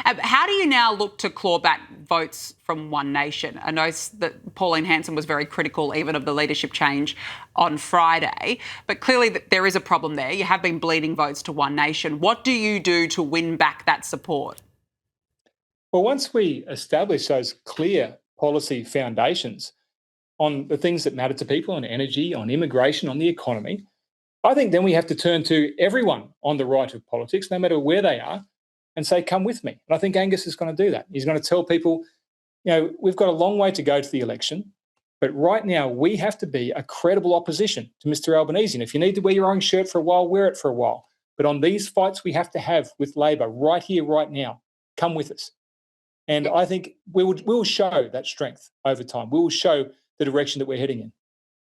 How do you now look to claw back votes from One Nation? I know that Pauline Hanson was very critical even of the leadership change on Friday, but clearly there is a problem there. You have been bleeding votes to One Nation. What do you do to win back that support? Well, once we establish those clear policy foundations on the things that matter to people, on energy, on immigration, on the economy, I think then we have to turn to everyone on the right of politics, no matter where they are, and say, come with me. And I think Angus is going to do that. He's going to tell people, we've got a long way to go to the election, but right now we have to be a credible opposition to Mr Albanese. And if you need to wear your orange shirt for a while, wear it for a while. But on these fights we have to have with Labor right here, right now, come with us. And I think we will show that strength over time. We will show the direction that we're heading in.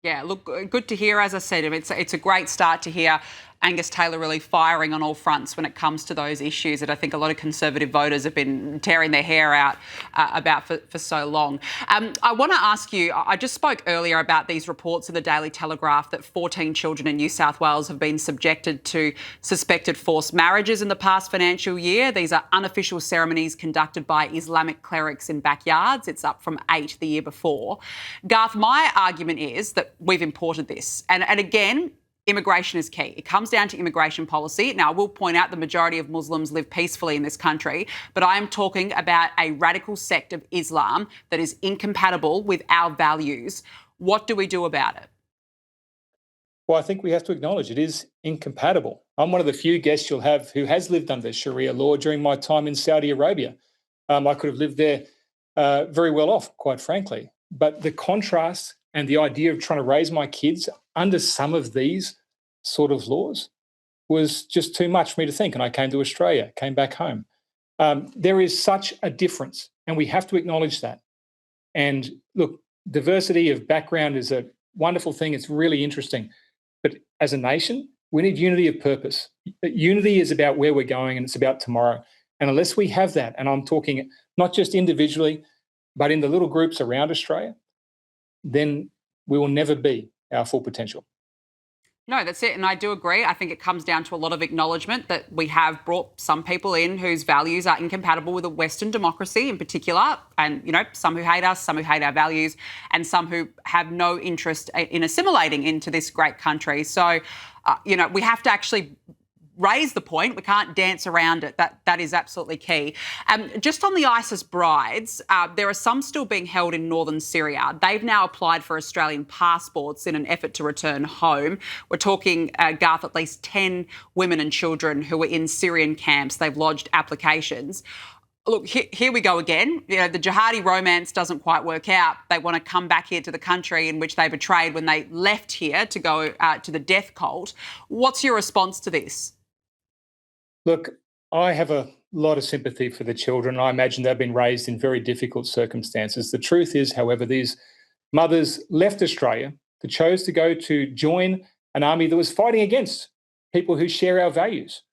Yeah, look, good to hear. As I said, it's a great start to hear Angus Taylor really firing on all fronts when it comes to those issues that I think a lot of Conservative voters have been tearing their hair out about for so long. I want to ask you, I just spoke earlier about these reports in the Daily Telegraph that 14 children in New South Wales have been subjected to suspected forced marriages in the past financial year. These are unofficial ceremonies conducted by Islamic clerics in backyards. It's up from 8 the year before. Garth, my argument is that we've imported this. And again, immigration is key. It comes down to immigration policy. Now, I will point out the majority of Muslims live peacefully in this country, but I am talking about a radical sect of Islam that is incompatible with our values. What do we do about it? Well, I think we have to acknowledge it is incompatible. I'm one of the few guests you'll have who has lived under Sharia law during my time in Saudi Arabia. I could have lived there very well off, quite frankly. But the contrast and the idea of trying to raise my kids under some of these sort of laws was just too much for me to think. And I came to Australia, came back home. There is such a difference, and we have to acknowledge that. And look, diversity of background is a wonderful thing. It's really interesting. But as a nation, we need unity of purpose. Unity is about where we're going, and it's about tomorrow. And unless we have that, and I'm talking not just individually, but in the little groups around Australia, then we will never be our full potential. No, that's it. And I do agree. I think it comes down to a lot of acknowledgement that we have brought some people in whose values are incompatible with a Western democracy in particular. And, some who hate us, some who hate our values, and some who have no interest in assimilating into this great country. So, we have to actually raise the point. We can't dance around it. That is absolutely key. Just on the ISIS brides, there are some still being held in northern Syria. They've now applied for Australian passports in an effort to return home. We're talking, Garth, at least 10 women and children who are in Syrian camps. They've lodged applications. Look, here we go again. The jihadi romance doesn't quite work out. They want to come back here to the country in which they betrayed when they left here to go to the death cult. What's your response to this? Look, I have a lot of sympathy for the children. I imagine they've been raised in very difficult circumstances. The truth is, however, these mothers left Australia, they chose to go to join an army that was fighting against people who share our values,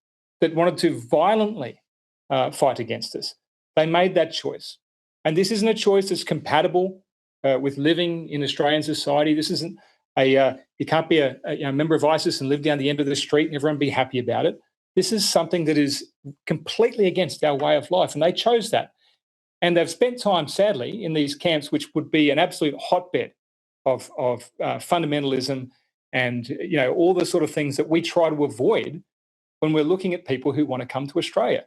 that wanted to violently fight against us. They made that choice. And this isn't a choice that's compatible with living in Australian society. This isn't you can't be a member of ISIS and live down the end of the street and everyone be happy about it. This is something that is completely against our way of life, and they chose that. And they've spent time, sadly, in these camps, which would be an absolute hotbed of fundamentalism and all the sort of things that we try to avoid when we're looking at people who want to come to Australia.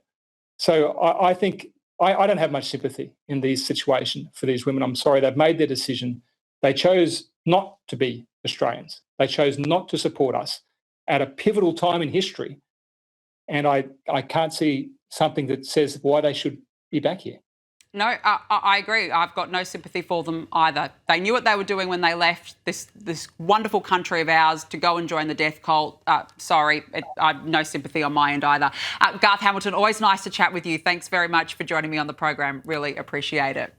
So I think I don't have much sympathy in these situations for these women. I'm sorry, they've made their decision. They chose not to be Australians. They chose not to support us at a pivotal time in history. And I can't see something that says why they should be back here. No, I agree. I've got no sympathy for them either. They knew what they were doing when they left this wonderful country of ours to go and join the death cult. I've no sympathy on my end either. Garth Hamilton, always nice to chat with you. Thanks very much for joining me on the program. Really appreciate it.